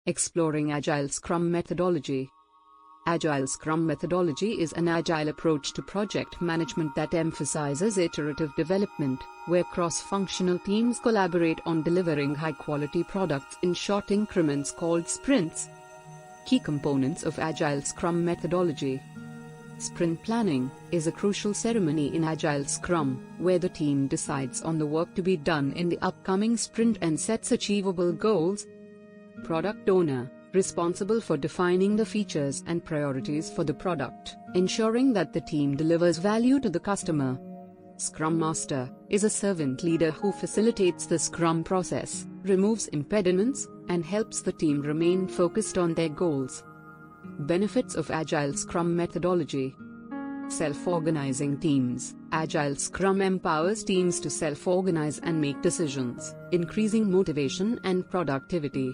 Exploring Agile Scrum Methodology. Agile Scrum Methodology is an agile approach to project management that emphasizes iterative development, where cross-functional teams collaborate on delivering high-quality products in short increments called sprints. Key components of Agile Scrum Methodology. Sprint planning is a crucial ceremony in Agile Scrum, where the team decides on the work to be done in the upcoming sprint and sets achievable goals. Product owner, responsible for defining the features and priorities for the product, ensuring that the team delivers value to the customer. Scrum Master is a servant leader who facilitates the Scrum process, removes impediments, and helps the team remain focused on their goals. Benefits of Agile Scrum Methodology. Self-organizing teams. Agile Scrum empowers teams to self-organize and make decisions, increasing motivation and productivity.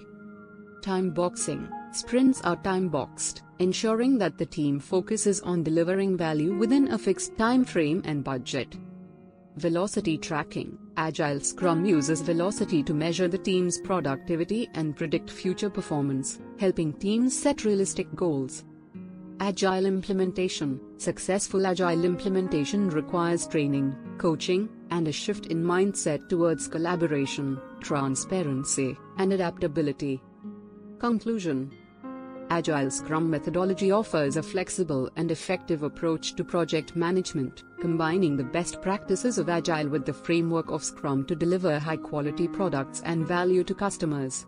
Time boxing. Sprints are time-boxed, ensuring that the team focuses on delivering value within a fixed time frame and budget. Velocity tracking. Agile Scrum uses velocity to measure the team's productivity and predict future performance, helping teams set realistic goals. Agile implementation. Successful Agile implementation requires training, coaching, and a shift in mindset towards collaboration, transparency, and adaptability. Conclusion. Agile Scrum Methodology offers a flexible and effective approach to project management, combining the best practices of Agile with the framework of Scrum to deliver high-quality products and value to customers.